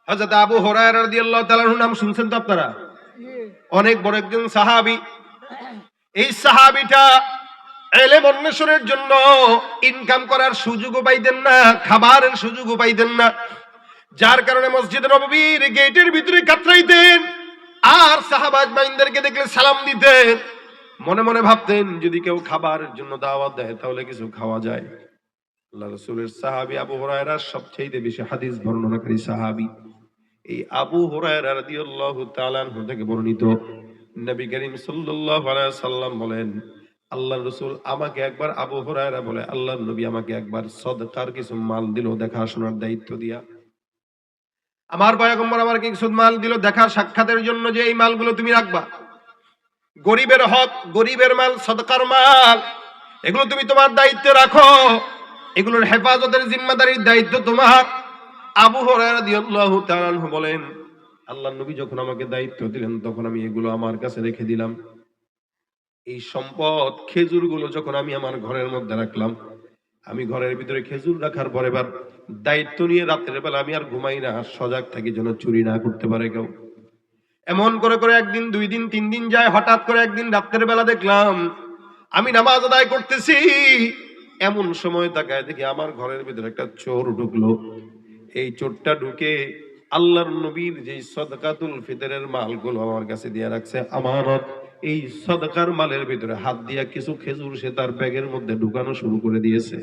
হযরত আবু হুরায়রা রাদিয়াল্লাহু তাআলা আনহু নাম শুনছেন তো আপনারা? অনেক বড় একজন সাহাবী। এই সাহাবীটা ইলম অন্বেষণের জন্য ইনকাম করার সুযোগও পাইতেন না, খাবারের সুযোগও পাইতেন না, যার কারণে মসজিদ নববীর গেটের ভিতরে কাতরাইতেন আর সাহাবা আজমাইনদেরকে দেখলে সালাম দিতেন। মনে মনে ভাবতেন যদি কেউ খাবারের জন্য দাওয়াত দেয় তাহলে কিছু খাওয়া যায়। আল্লাহ রাসূলের সাহাবী আবু হুরায়রা সবচেয়ে বেশি হাদিস বর্ণনাকারী সাহাবী। এই আবু হুরায়রা রাদিয়াল্লাহু তাআলা আনহু থেকে বর্ণিত, নবী করিম সাল্লাল্লাহু আলাইহি সাল্লাম বলেন, আল্লাহর রাসূল আমাকে একবার, আবু হুরায়রা বলে, আল্লাহর নবী আমাকে একবার সদকার কিছু মাল দিল দেখাশোনার দায়িত্ব দিয়া। আমার পয়গম্বর আমাকে কিছু মাল দিল দেখা সাক্ষাতের জন্য, যে এই মালগুলো তুমি রাখবা, গরিবের হক, গরিবের মাল, সদকার মাল, এগুলো তুমি তোমার দায়িত্বে রাখো, এগুলোর হেফাজতের জিম্মাদারির দায়িত্ব তোমার। আবু হুরায়রা রাদিয়াল্লাহু তাআলা আনহু বলেন, আল্লাহর নবী যখন আমাকে দায়িত্ব দিলেন তখন আমি এগুলো আমার কাছে রেখে দিলাম। এই সম্পদ খেজুরগুলো যখন আমি আমার ঘরের মধ্যে রাখলাম, আমি ঘরের ভিতরে খেজুর রাখার পরে এবার দায়িত্ব নিয়ে রাতের বেলা আমি আর ঘুমাই না, সজাগ থাকি যেন চুরি না করতে পারে কেউ। এমন করে করে একদিন, 2 দিন, 3 দিন যায়। হঠাৎ করে একদিন রাতের বেলা দেখলাম আমি নামাজ আদায় করতেছি, এমন সময় তাকায় দেখি আমার ঘরের ভিতরে একটা চোর ঢুকলো। এই চোরটা ঢুকে আল্লাহর নবীর যে সদকাতুল ফিতরের মালগুলো আমার কাছে দিয়ে রাখছে আমানত, এই সদকার মালের ভিতরে হাত দিয়া কিছু খেজুর সে তার ব্যাগের মধ্যে ঢুকানো শুরু করে দিয়েছে।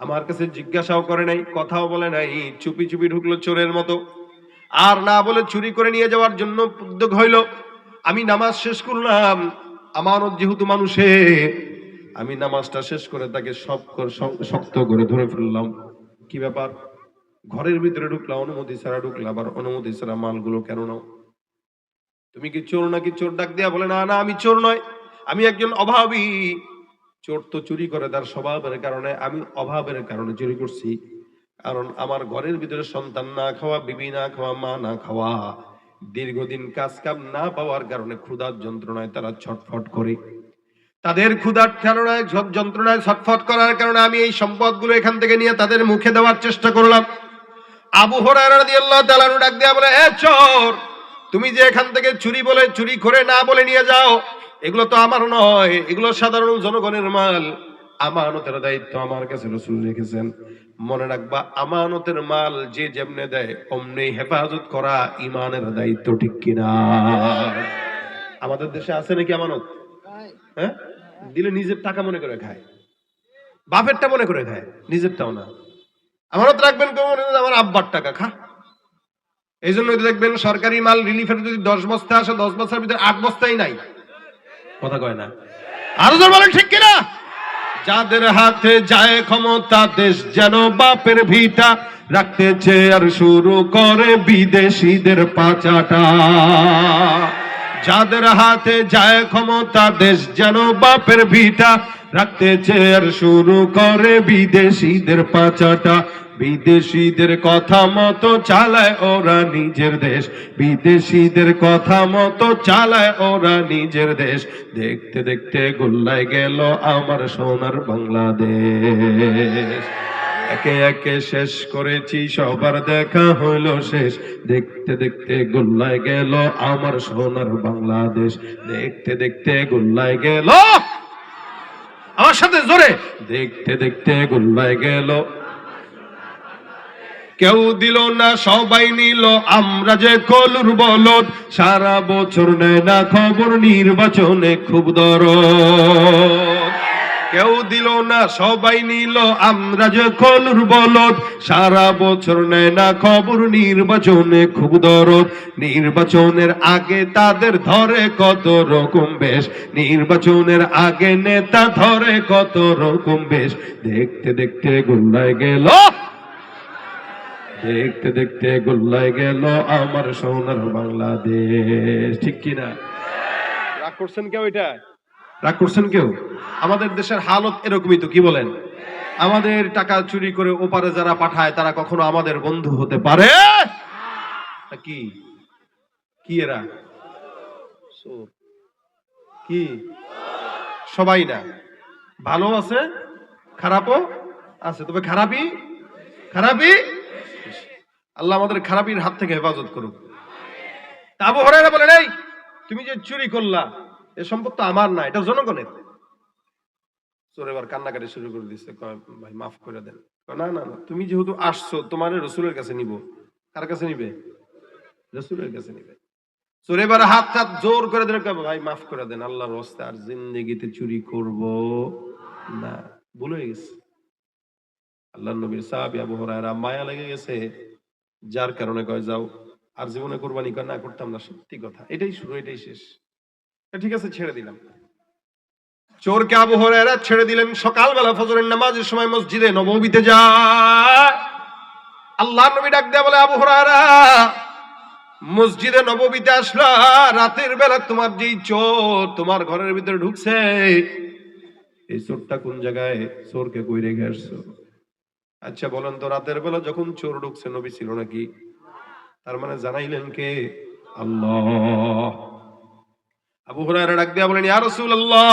আমার কাছে জিজ্ঞাসাও করে নাই, কথাও বলে নাই, চুপি চুপি ঢুকলো চোরের মতো। আর না বলে চুরি করে নিয়ে যাওয়ার জন্য উদ্যোগ হইল। আমি নামাজ শেষ করলাম, আমানত যেহেতু মানুষে, আমি নামাজটা শেষ করে তাকে শক্ত করে ধরে ফেললাম। কি ব্যাপার, ঘরের ভিতরে ঢুকলা, অনুমতি ছাড়া ঢুকলা, আবার অনুমতি ছাড়া মালগুলো কেন নাও? তুমি কি চোর নাকি? চোর ডাক দিয়া বলে, না না আমি চোর নয়, আমি একজন অভাবী। চোর তো চুরি করে তার স্বভাবের কারণে, আমি অভাবের কারণে চুরি করছি। কারণ আমার ঘরের ভিতরে সন্তান না খাওয়া, বিবি না খাওয়া, মা না খাওয়া, দীর্ঘদিন কাজ কাম না পাওয়ার কারণে ক্ষুধার যন্ত্রণায় তারা ছটফট করে। তাদের ক্ষুধার কারণে, যন্ত্রণায় ছটফট করার কারণে আমি এই সম্পদগুলো এখান থেকে নিয়ে তাদের মুখে দেওয়ার চেষ্টা করলাম। আবু হুরায়রা রাদিয়াল্লাহু তাআলা আনহু ডাক দিয়া বলে, এ চোর, তুমি যে এখান থেকে চুরি বলে, চুরি করে না বলে নিয়ে যাও, এগুলো তো আমার নয়, এগুলো সাধারণ জনগণের মাল। আমানতের দায়িত্ব আমার কাছে রাসূল রেখেছেন। মনে রাখবা, আমানতের মাল যে যেমনে দেয় অমনি হেফাজত করা ঈমানের দায়িত্ব, ঠিক কিনা? আমাদের দেশে আছে নাকি আমানত? হ্যাঁ, দিলে নিজের টাকা মনে করে খায়, বাপেরটা মনে করে খায়, নিজেরটাও না। আমানত রাখবেন কেমন? আমার আব্বার টাকা খা। এই জন্য দেখবেন সরকারি মাল রিলিফের যদি 10 বস্তা আসে, 10 বস্তার ভিতরে 8 বস্তাই নাই। কথা কয় না? আরো জোর বলেন, ঠিক কিনা? যাদের হাতে যায় ক্ষমতা, দেশ যেন বাপের ভিটা, রাখতে চেয়ে আর শুরু করে বিদেশিদের পাচাটা। যাদের হাতে যায় ক্ষমতা, দেশ যেন বাপের ভিটা, রাখতে চেয়ে আর শুরু করে বিদেশিদের পাচাটা। বিদেশিদের কথা মতো চালায় ওরা নিজের দেশ, বিদেশিদের কথা মতো চালায় ওরা নিজের দেশ। দেখতে দেখতে গোল্লায় গেল আমার সোনার বাংলাদেশ। একে একে শেষ করেছি, সবার দেখা হইল শেষ। দেখতে দেখতে গোল্লায় গেল আমার সোনার বাংলাদেশ। দেখতে দেখতে গোল্লায় গেল, আমার সাথে জোরে, দেখতে দেখতে গোল্লায় গেল। কেউ দিল না, সবাই নিল, আমরা যে কলুর বলদ, সারা বছর নেয় না খবর, নির্বাচনে খুব দরদ। কেউ দিল না, সবাই নিল, আমরা যে কলুর বলদ, সারা বছর নেয় না খবর, নির্বাচনে খুব দরদ। নির্বাচনের আগে তাদের ধরে কত রকম বেশ, নির্বাচনের আগে নেতা ধরে কত রকম বেশ। দেখতে দেখতে গোল্লায় গেল, দেখতে দেখতে গোল্লায় গেল আমার সোনার বাংলাদেশ, ঠিক কিনা? রাগ করছেন কেউ? এটা রাগ করছেন কেউ? আমাদের দেশের হালত এরকমই তো, কি বলেন? আমাদের টাকা চুরি করে ওপারে যারা পাঠায় তারা কখনো আমাদের বন্ধু হতে পারে কি? কি এরা কি? সবাই না, ভালো আছে, খারাপও আছে, তবে খারাপই আল্লাহ আমাদের খারাপির হাত থেকে হেফাজত করুক। তা আবু হুরায়রা বলেন, এই তুমি যে চুরি করলা, এ সম্পদ তো আমার না, এটা জনগণের। চোর এবার কান্নাকাটি শুরু করে দিচ্ছে, কয় ভাই মাফ করে দেন। না না না, তুমি যেহেতু আসছো, তোমার রসুলের কাছে নিব। কার কাছে নিবে? রসুলের কাছে নিবে। চোর এবার হাত হাত জোর করে দিল, ভাই মাফ করে দেন, আল্লাহর রাস্তায় আর জিন্দেগিতে চুরি করব না, ভুল হয়ে গেছে। আল্লাহ নবীর সাহাবী আবু হুরায়রা মায়া লেগে গেছে, যার কারণে কয় যাও, আর জীবনে কোরবানি না করতাম না, সত্যি কথা, এটাই শুরু, এটাই শেষ, ঠিক আছে ছেড়ে দিলাম। চোরকে আবু হুরায়রা ছেড়ে দিলেন। সকালবেলা ফজরের নামাজের সময় মসজিদে নববীতে যায়। আল্লাহর নবী ডাক দেয়া বলে, আবু হুরায়রা মসজিদে নববীতে আসলা, রাতের বেলা তোমার যেই চোর তোমার ঘরের ভিতরে ঢুকছে, এই চোরটা কোন জায়গায়? চোরকে কই রেখে আসছো? আচ্ছা বলেন তো, রাতের বেলা যখন চোর ঢুকছে নবী ছিল নাকি? তার মানে জানাইলেন কে? আল্লাহ। আবু হুরায়রা ডাক দিয়া বলেন, ইয়া রাসূলুল্লাহ,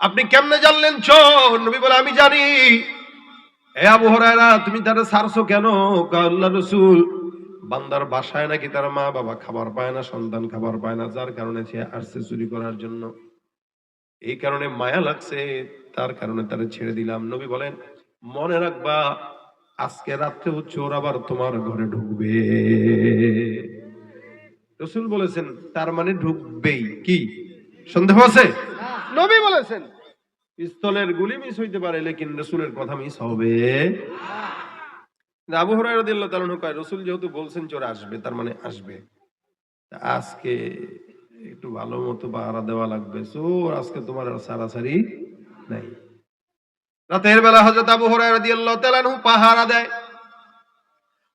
আপনি কেমনে জানলেন চোর? নবী বলে, আমি জানি। এ আবু হুরায়রা, তুমি তারে ছাড়ছো কেন? আল্লাহ রাসূল, বান্দার বাসায় নাকি তার মা বাবা খাবার পায় না, সন্তান খাবার পায় না, যার কারণে সে আসছে চুরি করার জন্য, এই কারণে মায়া লাগছে, তার কারণে তারে ছেড়ে দিলাম। নবী বলেন, মনে রাখবা আজকে রাত্রেও চোর আবার তোমার ঘরে ঢুকবে। রাসূল বলেছেন, তার মানে ঢুকবেই, কি সন্দেহ আছে? নবী বলেছেন। পিস্তলের গুলি মিস হইতে পারে, লেকিন রাসূলের কথা মিস হবে। আবু হুরায়রা রাদিয়াল্লাহু তাআলা কয়, রাসূল যেহেতু বলছেন চোর আসবে, তার মানে আসবে, আজকে একটু ভালো মতো পাহারা দেওয়া লাগবে, চোর আজকে তোমার আর সারাসারি নাই। রাতের বেলা হযরত আবু হুরায়রা রাদিয়াল্লাহু তাআলা পাহারা দেয়।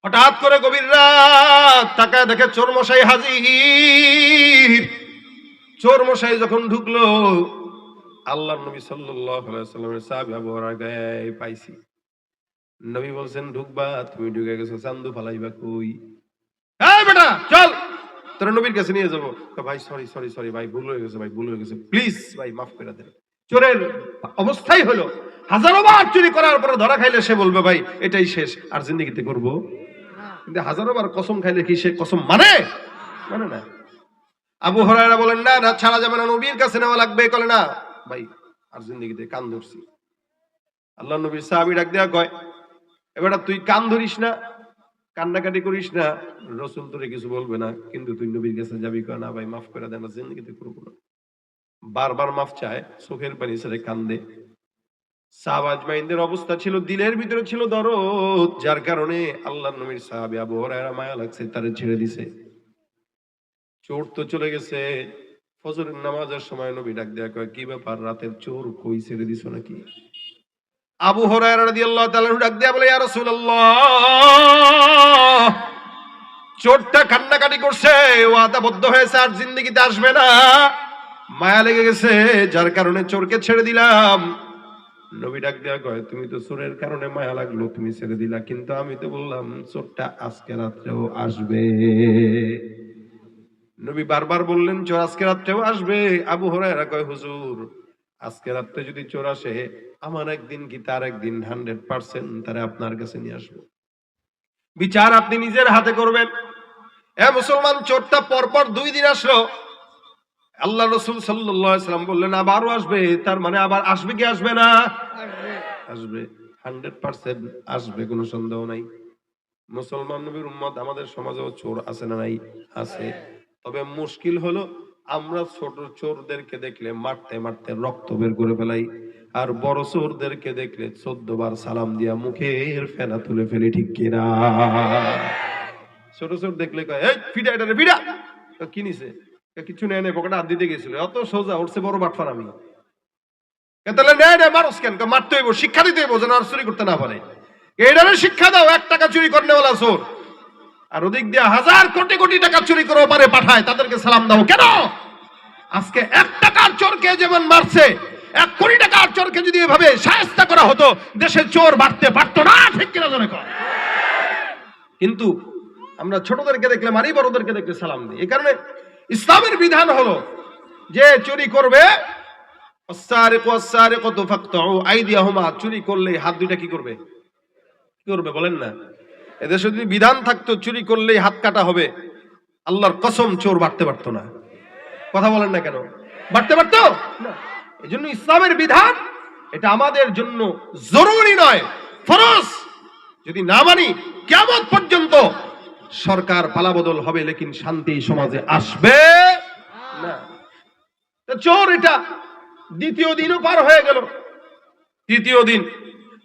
হঠাৎ করে গভীর রাত, তাকায় দেখে চোর মশাই হাজির। চোর মশাই যখন ঢুকলো, আল্লাহর নবী সাল্লাল্লাহু আলাইহি ওয়াসাল্লামের সাহাবী আবু হুরায়রা গায়ে পাইছি। নবী বলছেন, ঢুকবা, তুমি ঢুকে গেছো, চান্দু ফালাইবা কই? এই বেটা চল, তোর নবীর কাছে নিয়ে যাবো। ভাই সরি সরি সরি ভাই, ভুল হয়ে গেছে, ভাই ভুল হয়ে গেছে, প্লিজ ভাই মাফ করে দেন। চোরের অবস্থাই হলো, হাজারো বার চুরি করার পরে ধরা খাইলে সে বলবে ভাই এটাই শেষ, আর জিন্দেগিতে করবো। কিন্তু হাজারো বার কসম খাইলে কি সে কসম মানে? মানে না। আবু হুরায়রা বলেন, না না, ছাড়া যাবে না, নবীর কাছে নেওয়া লাগবে। বলে না ভাই, আর জিন্দেগিতে কান ধরছি। আল্লাহ নবীর সাহাবী ডাক দেয়া কয়, এবার তুই কান ধরিস না, কান্নাকাটি করিস না, রাসূল তোরে কিছু বলবে না, কিন্তু তুই নবীর কাছে যাবি, কয় না ভাই মাফ করে দেন, জিন্দেগিতে করবো না। বারবার মাফ চায়, চোখের পানি ছেড়ে কান্দে। সাহাবা আজমাইনদের অবস্থা ছিল, দিলের ভিতরে ছিল দরদ, যার কারণে আল্লাহর নবীর সাহাবী আবু হুরায়রা মায়া লাগছে, তারে ছেড়ে দিছে। চোর তো চলে গেছে। ফজরের নামাজের সময় নবী ডাক দেয়া কয়, কি ব্যাপার, রাতের চোর কই, ছেড়ে দিছো নাকি? আবু হুরায়রা রাদিয়াল্লাহু তাআলা ডাক দেয়া বলে, ইয়া রাসূলুল্লাহ, চোরটা কান্নাকাটি করছে, ওয়াদাবদ্ধ হয়েছে আর জিন্দেগিতে আসবে না, মায়া লেগে গেছে, যার কারণে চোরকে ছেড়ে দিলাম। নবী ডাক দেয়া কয়, তুমি তো চোরের কারণে মায়া লাগলো, তুমি ছেড়ে দিলা, কিন্তু আমি তো বললাম চোরটা আজকে রাত্রেও আসবে। নবী বারবার বললেন চোর আজকে রাত্রেও আসবে। আবু হুরায়রা কয়, হুজুর আজকে রাত্রে যদি চোর আসে, আমার একদিন কি তার একদিন, 100% তারে আপনার কাছে নিয়ে আসবো, বিচার আপনি নিজের হাতে করবেন। এ মুসলমান, চোরটা পরপর 2 দিন আসলো। আল্লাহ রাসূল সাল্লাল্লাহু আলাইহি ওয়াসাল্লাম বললেন আবারও আসবে, তার মানে আবার আসবে কি আসবে না? আসবে, 100% আসবে, কোনো সন্দেহ নাই। মুসলমান নবীর উম্মত আমাদের সমাজেও চোর আছে না নাই? আছে। তবে মুশকিল হলো, আমরা ছোট চোরদেরকে দেখলে মারতে মারতে রক্ত বের করে ফেলাই, আর বড় চোরদেরকে দেখলে 14 বার সালাম দিয়া মুখের ফেনা তুলে ফেলি, ঠিক কিনা? ছোট চোর দেখলে কয়, এই ফিডা, এটা রে ফিডা। কি নিছে? কিছু নেই, পকেটে হাত দিতে গেছিল, অত সোজা, উঠছে বড় বাটফার আমি। তাহলে নেয় নেয় মারস কেন? মারতে হইব, শিক্ষা দিতে হইব যেন আর চুরি করতে না পারে। এইটারে শিক্ষা দাও, 1 টাকা চুরি করনেওয়ালা চোর, আর ওদিক দিয়ে হাজার কোটি কোটি টাকা চুরি করে পারে পাঠায়, তাদেরকে সালাম দাও কেন? আজকে 1 টাকার চোরকে যেমন মারছে, 1 কোটি টাকার চোরকে যদি এভাবে শায়েস্তা করা হতো, দেশে চোর বাড়তে পারতো না, ঠিক কিনা জনে কয়? কিন্তু আমরা ছোটদেরকে দেখলে মারি, বড়দেরকে দেখলে সালাম দিই। এই কারণে ইসলামের বিধান হলো যে চুরি করবে, চুরি করলে হাত দুইটা কি করবে? কি করবে বলেন না? এদেশে যদি বিধান থাকতো চুরি করলেই হাত কাটা হবে, আল্লাহর কসম চোর বাড়তে পারতো না। কথা বলেন না কেন? বাড়তে পারতো না। এই জন্য ইসলামের বিধান এটা আমাদের জন্য জরুরি নয়, ফরজ। যদি না মানি কিয়ামত পর্যন্ত সরকার পালাবদল হবে, লেকিন শান্তি সমাজে আসবে না। চোর এটা দ্বিতীয় দিনও পার হয়ে গেল। তৃতীয় দিন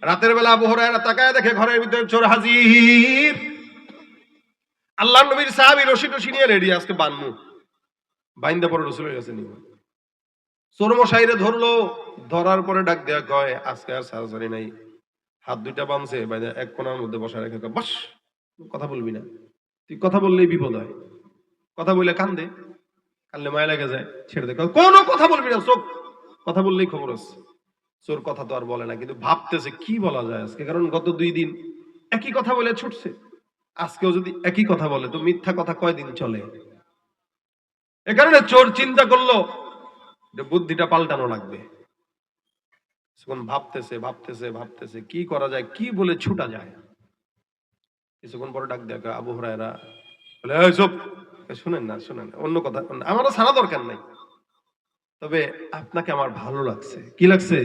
রাতের বেলা আবু হুরায়রা তাকায় দেখে ঘরের ভিতরে চোর হাজির। আল্লাহর নবীর সাহাবী রশি টশি নিয়ে রেডি, আজকে বানমু বাইন্দা পরে রাসূলের কাছে নিব। চোর মশাইরে ধরলো, ধরার পরে ডাক দেয়া কয় আজকে আর সারাসারি নাই, হাত দুইটা বাঁধছে বাইন্দা এক কোণার মধ্যে বসা রেখে কয় বস, কথা বলবি না, তুই কথা বললেই বিপদ হয়। কথা বলে কান্দে, কানলে মায়া লেগে যায়, ছেড়ে দে, কোনো কথা বলবি না, চোখ কথা বললেই খবর আছে। চোর কথা তো আর বলে না, কিন্তু ভাবতেছে কি বলা যায় আজকে, কারণ গত 2 দিন একই কথা বলে ছুটছে, আজকেও যদি একই কথা বলে তো মিথ্যা কথা কয়দিন চলে। এ কারণে চোর চিন্তা করলো বুদ্ধিটা পাল্টানো লাগবে। ভাবতেছে ভাবতেছে ভাবতেছে কি করা যায়, কি বলে ছুটা যায়। কিছুক্ষণ পরে ডাক দেখা আবু হুরায়রা বলে এই চুপ, শুনেন না শুনেন, অন্য কথা আমারও ছাড়া দরকার নাই, তবে আপনাকে আমার ভালো লাগছে। কি লাগছে?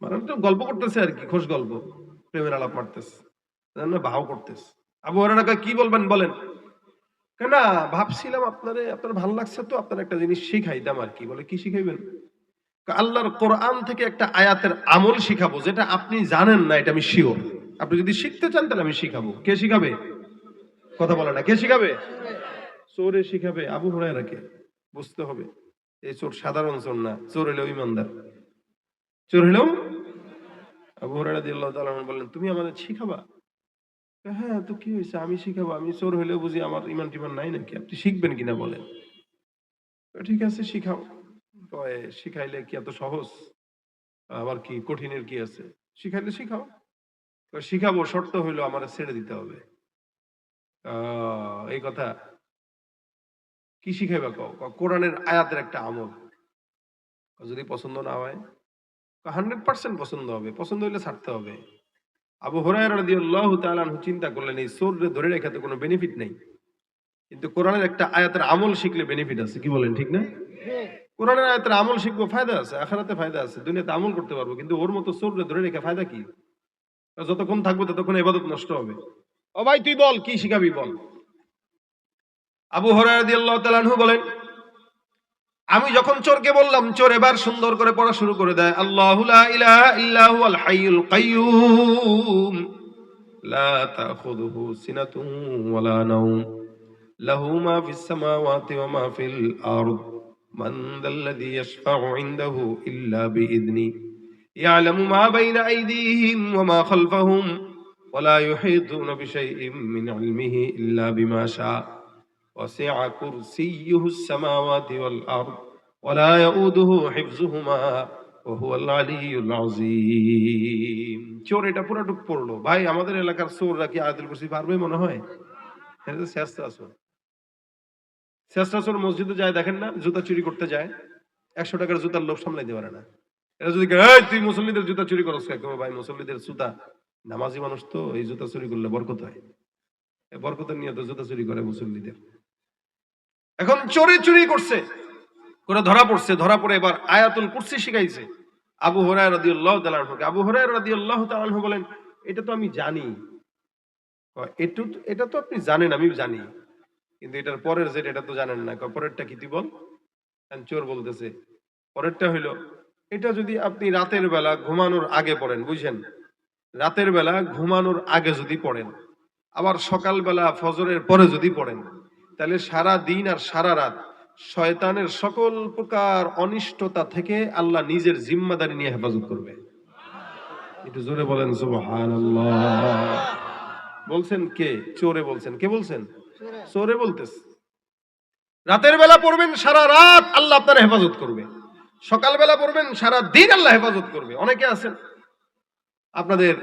মানে তো গল্প করতেছে আর কি, খোশ গল্প, প্রেমের আলাপ মারতেছে, ভাও করতেছে। আবু হুরায়রা কি বলবেন বলেন? কেন ভাবছিলাম আপনার ভালো লাগছে তো আপনার একটা জিনিস শিখাইতাম আর কি। বলে কি শিখাইবেন? আল্লাহর কোরআন থেকে একটা আয়াতের আমল শিখাবো, যেটা আপনি জানেন না, এটা আমি শিওর। আপনি যদি শিখতে চান তাহলে আমি শিখাবো। কে শিখাবে? কথা বলে না, কে শিখাবে? চোরে শিখাবে আবু হুরায়রাকে। বুঝতে হবে এই চোর সাধারণ চোর না, চোর হলেও ইমানদার, চোর হলেও। আবু হুরায়রা রাদিয়াল্লাহু তাআলা বললেন তুমি আমাদের শিখাবা? হ্যাঁ তো কি হয়েছে, আমি শিখাবো, আমি চোর হলেও বুঝি আমার ইমান টিমান নাই নাকি, আপনি শিখবেন কিনা বলেন। ঠিক আছে শিখাও। শিখাইলে কি এত সহজ? আবার কি কঠিনের কি আছে? শিখাইলে শিখাও। শিখাবো, শর্ত হইলো আমার ছেড়ে দিতে হবে। এই কথা। কি শিখাইবা কও? কোরআনের আয়াতের একটা আমল। যদি পছন্দ না হয় 100% পছন্দ হবে, পছন্দ হইলে ছাড়তে হবে। আবু হুরায়রা রাদিয়াল্লাহু তাআলা আনহু চিন্তা করলেন এই চোররে ধরে রেখে তো কোনো বেনিফিট নেই, কিন্তু কোরআনের একটা আয়াতের আমল শিখলে বেনিফিট আছে। কি বলেন, ঠিক না? কোরআনের আয়াতের আমল শিখবো, ফায়দা আছে, আখিরাতে ফায়দা আছে, দুনিয়াতে আমল করতে পারবো। কিন্তু ওর মতো চোররে ধরে রেখে ফায়দা কি? যতক্ষণ থাকবো ততক্ষণ ইবাদত নষ্ট হবে। ও ভাই তুই বল কি শিখাবি বল। আবু হুরায়রা রাদিয়াল্লাহু তাআলা আনহু বলেন আমি যখন চোরকে বললাম, চোর এবার সুন্দর করে পড়া শুরু করে দেয় আল্লাহু লা ইলাহা ইল্লা হুয়াল হাইয়ুল কাইয়্যুম লা তাখুযুহু সিনাতুন ওয়ালা নাওম লাহু মা ফিস সামাওয়াতি ওয়া মা ফিল আরদ মান যাল্লাযী ইয়াশফা'ু ইনদাহু ইল্লা বিইذনি ইয়ালামু মা বাইনা আইদিহিম ওয়া মা খালফাহুম ওয়া লা ইউহীতুনা বিশাইইন মিন ইলমিহি ইল্লা বিমা শাআ وسع كرسيه السماوات والأرض ولا يؤوده حفظهما وهو العلي العظيم। চোর এটা পুরোটুক পড়লো। ভাই আমাদের এলাকার চোররা কি আয়াতুল কুরসি পারবে মনে হয়? এটা চেষ্টা চোর মসজিদে যায় দেখেন না, জুতা চুরি করতে যায়, 100 টাকার জুতার লোভ সামলাইতে পারে না। এটা যদি এই তুই মুসল্লিদের জুতা চুরি করছ কেন? ভাই মুসল্লিদের জুতা, নামাজি মানুষ তো, এই জুতা চুরি করলে বরকত হয়, এই বরকতের নিয়ে তো জুতা চুরি করে মুসল্লিদের। এখন চোরে চুরি করছে করে ধরা পড়ছে, ধরা পড়ে এবার আয়াতুল কুরসি শিখাইছে আবু হুরায়রা রাদিয়াল্লাহু তাআলা আনহুকে। আবু হুরায়রা রাদিয়াল্লাহু তাআলা আনহু বলেন এটা তো আমি জানি। এটা তো আপনি জানেন, আমি জানি, কিন্তু এটার পরের যেটা এটা তো জানেন না। পরেরটা কি তুই বল। চোর বলতেছে পরেরটা হইলো এটা যদি আপনি রাতের বেলা ঘুমানোর আগে পড়েন, বুঝছেন, রাতের বেলা ঘুমানোর আগে যদি পড়েন, আবার সকালবেলা ফজরের পরে যদি পড়েন, তাহলে সারা দিন আর সারা রাত শয়তানের সকল প্রকার অনিষ্টতা থেকে আল্লাহ নিজের জিম্মাদারি নিয়ে হেফাজত করবে। একটু জোরে বলেন সুবহানাল্লাহ। বলছেন কে? চোরে বলছেন। কে বলছেন? চোরে বলতেছে। রাতের বেলা পড়বেন সারা রাত আল্লাহ আপনার হেফাজত করবে, সকালবেলা পড়বেন সারা দিন আল্লাহ হেফাজত করবে। অনেকে আছেন আপনাদের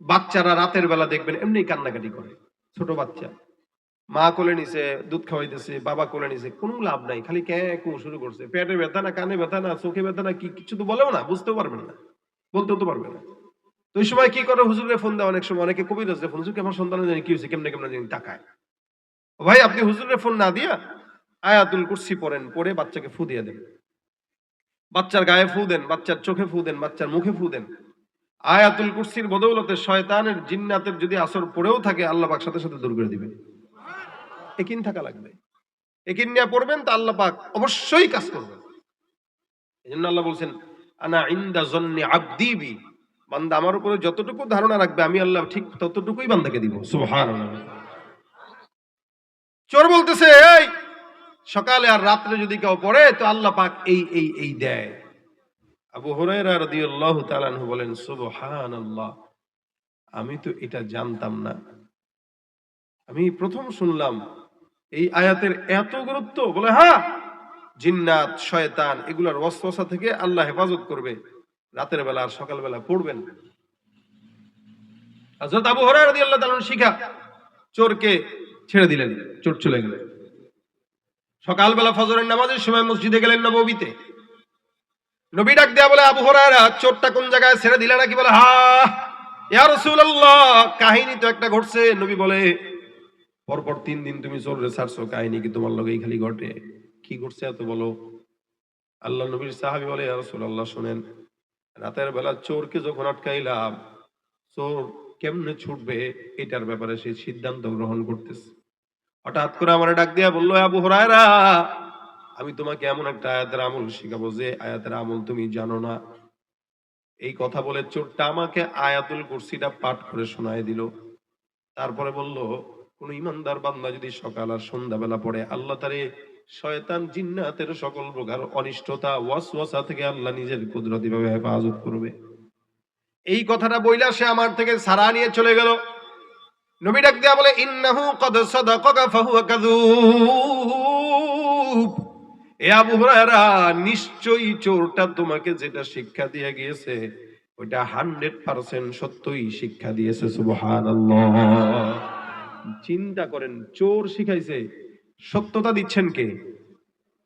বাচ্চারা রাতের বেলা দেখবেন এমনি কান্নাকাটি করে, ছোট বাচ্চা, মা কোলে নিছে, দুধ খাওয়াইতেছে, বাবা কোলে নিছে, কোনো লাভ নাই, খালি ক্যাঁ শুরু করছে। পেটে ব্যথা না, কানে ব্যথা না, চোখে ব্যথা না, কি কিছু তো বলেও না, বুঝতেও পারবেন না, বলতেও তো পারবে না। তো ওই সময় কি করে, হুজুরে ফোন দেয়, অনেক সময় অনেকে কবিরাজরে ফোন, হুজুরকে আমার সন্তানের জানি কি হয়েছে, কেমনে কেমনে জানি তাকায়। ভাই আপনি হুজুরের ফোন না দিয়া আয়াতুল কুরসি পড়েন, পড়ে বাচ্চাকে ফু দিয়ে দেন, বাচ্চার গায়ে ফু দেন, বাচ্চার চোখে ফু দেন, বাচ্চার মুখে ফু দেন। আয়াতুল কুরসির বদৌলতে শয়তানের জিন্নাতের যদি আসর পড়েও থাকে আল্লাহ পাক সাথে সাথে দূর করে দিবেন। একিন থাকা লাগবে, একিন নিয়ে পড়বেন তা আল্লাহ পাক অবশ্যই কাজ করবেন। এজন্য আল্লাহ বলছেন আনা ইনদা জন্নি আবদি বি, বান্দা আমার উপরে যতটুকু ধারণা রাখবে আমি আল্লাহ ঠিক ততটুকুই বান্দাকে দিব। সুবহানাল্লাহ। চোর বলতেছে এই সকালে আর রাত্রে যদি কেউ পড়ে তো আল্লাহ পাক এই এই এই দেয়। আবু হুরায়রা রাদিয়াল্লাহু তাআলা আনহু বলেন সুবহানাল্লাহ, আমি তো এটা জানতাম না, আমি প্রথম শুনলাম এই আয়াতের এত গুরুত্ব। বলে হ্যাঁ, জিন্নাত শয়তান এগুলোর ওয়াসওয়াসা থেকে আল্লাহ হেফাজত করবে, রাতের বেলা আর সকাল বেলা পড়বেন। হযরত আবু হুরায়রা রাদিয়াল্লাহু তাআলা শিখা চোরকে ছেড়ে দিলেন, চোর চলে গেল। সকালবেলা ফজরের নামাজের সময় মসজিদে গেলেন নববীতে, নবী ডাক দেয়া বলে আবু হুরায়রা চোরটা কোন জায়গায় ছেড়ে দিলে নাকি? বলে হ্যাঁ ইয়া রাসূলুল্লাহ, কাহিনী তো একটা ঘটছে। নবী বলে পরপর 3 দিন তুমি চোররে ছাড়ছো, কাহিনী কি তোমার লগেই খালি ঘটে? কি ঘটছে এত বলো। আল্লাহ নবীর সাহাবী বলে ইয়া রাসূলুল্লাহ শুনেন, রাতের বেলা চোরকে যখন আটকাইলাম, চোর কেমনে ছুটবে এটার ব্যাপারে সে সিদ্ধান্ত গ্রহণ করতেছে। হঠাৎ করে আমার ডাক দিয়া বললো আবু হুরায়রা, আমি তোমাকে এমন একটা আয়াতের আমল শিখাবো যে আয়াতের আমল তুমি জানো না। এই কথা বলে চোরটা আমাকে আয়াতুল কুরসিটা পাঠ করে শোনায় দিল। তারপরে বলল কোন ইমানদার বান্দা যদি সকাল আর সন্ধ্যাবেলা পড়ে আল্লাহ তারে শয়তান জিন্নাতের সকল প্রকার অনিষ্টতা ওয়াসওয়াসা থেকে আল্লাহ নিজের কুদরতি ভাবে হেফাজত করবে। এই কথাটা বইলা সে আমার থেকে সারা নিয়ে চলে গেল। নবী ডাক দিয়া বলে ইন্নাহু ক্বাদ সাদাকাকা ফাহুয়া কাযূব, এ আবু হুরায়রা নিশ্চয়ই চোরটা তোমাকে যেটা শিক্ষা দিয়ে গিয়েছে ওইটা 100% সত্যই শিক্ষা দিয়েছে। সুবহানাল্লাহ। চিন্তা করেন, চোর শিখাইছে, সত্যতা দিচ্ছেন কে?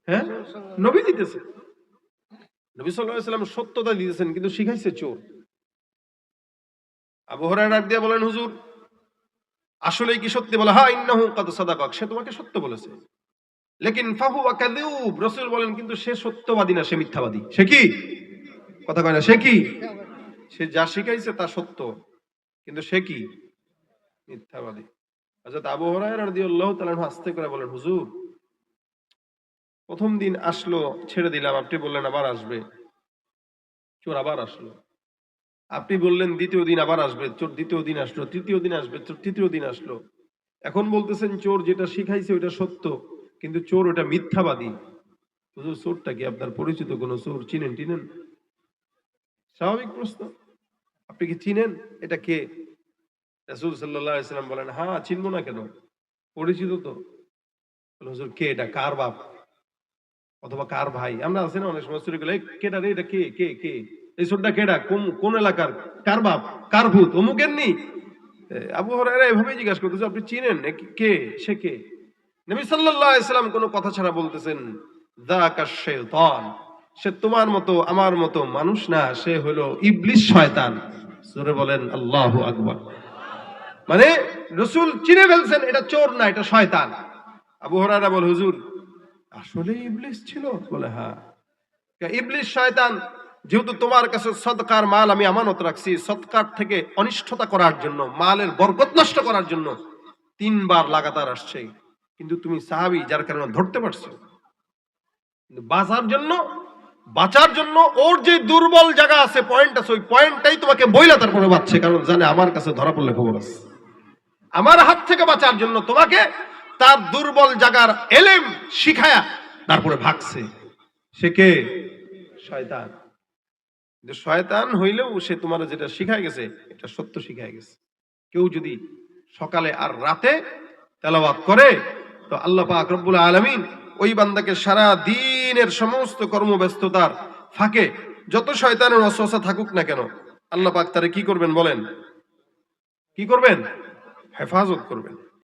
হ্যাঁ, নবী দিতেছে। নবী সাল্লাল্লাহু আলাইহি ওয়াসাল্লাম সত্যতা দিতেছেন, কিন্তু শিখাইছে চোর। আবু হুরায়রা ডাক দিয়া বলেন হুজুর আসলে কি সত্যি? বলে হ্যাঁ ইন্নাহু ক্বাদ সাদাকাক, সে তোমাকে সত্য বলেছে। লেকিন ফাহুয়া কাযূব, রাসূল বলেন কিন্তু সে সত্যবাদী না, সে মিথ্যাবাদী। সে কি? কথা কয় না, সে কি? সে যা শিখাইছে তা সত্য, কিন্তু সে কি? মিথ্যাবাদী। হযরত আবু হুরায়রা রাদিয়াল্লাহু তাআলা আস্তে করে বলেন হুজুর প্রথম দিন আসলো ছেড়ে দিলাম, আপনি বললেন আবার আসবে, চোর আবার আসলো। আপনি বললেন দ্বিতীয় দিন আবার আসবে, চোর দ্বিতীয় দিন আসলো, তৃতীয় দিন আসবে, চোর তৃতীয় দিন আসলো। এখন বলতেছেন চোর যেটা শিখাইছে ওইটা সত্য, কিন্তু চোর ওটা মিথ্যাবাদী। হুজুর চোরটা কি আপনার পরিচিত কোন চোর চিনেন টিনেন? স্বাভাবিক প্রশ্ন, আপনি কি চিনেন এটা কে? রাসূল সাল্লাল্লাহু আলাইহি ওয়াসাল্লাম বলেন হ্যাঁ চিনবো না কেন, পরিচিত তো। হুজুর কে এটা, কার বাপ অথবা কার ভাই? আমরা আছি না অনেক সময় চুরি করলে কেটা রে, এটা কে কে কে, এই চোরটা কেডা, কোন এলাকার, কার বাপ, কার ভূত, অমুকের নি? আবু হুরায়রা এভাবেই জিজ্ঞাসা করতেছে আপনি চিনেন কে, সে কে? নবী সাল্লাল্লাহু আলাইহি ওয়াসাল্লাম কোনো কথা ছাড়া বলতেছেন যাকা শাইতান, সে তোমার মতো আমার মতো মানুষ না, সে হলো ইবলিস শয়তান। জোরে বলেন আল্লাহু আকবার। মানে রাসূল চিনে ফেলছেন এটা চোর না, এটা শয়তান। আবু হুরায়রা বলে হুজুর আসলে ইবলিস ছিল? বলে হ্যাঁ। ইবলিস শয়তান যেহেতু তোমার কাছে সদকার মাল আমি আমানত রাখছি, সদকার থেকে অনিষ্টতা করার জন্য, মালের বরকত নষ্ট করার জন্য 3 বার লাগাতার আসছে, কিন্তু তুমি সাহাবী যার কারণে ধরতে পারছো। কিন্তু বাঁচার জন্য ওর যে দুর্বল জায়গা আছে, পয়েন্ট আছে, ওই পয়েন্টটাই তোমাকে বইলা তারপরে বাঁচছে, কারণ জানে আমার কাছে ধরা পড়লে খবর আছে। আমার হাত থেকে বাঁচার জন্য তোমাকে তার দুর্বল জায়গার এলেম শিখায়া তারপরে ভাগছে। সে কে? শয়তান। শয়তান হইলেও সে তোমার যেটা শিখায় গেছে এটা সত্য শিখায় গেছে। কেউ যদি সকালে আর রাতে তেলাওয়াত করে তো আল্লাহ পাক রব্বুল আলামিন ওই বান্দাকে সারা দিনের সমস্ত কর্মব্যস্ততার ফাঁকে যত শয়তানের ওয়াসওয়াসা থাকুক না কেন আল্লাহ পাক তারে কি করবেন বলেন? কি করবেন? হেফাজত করবেন।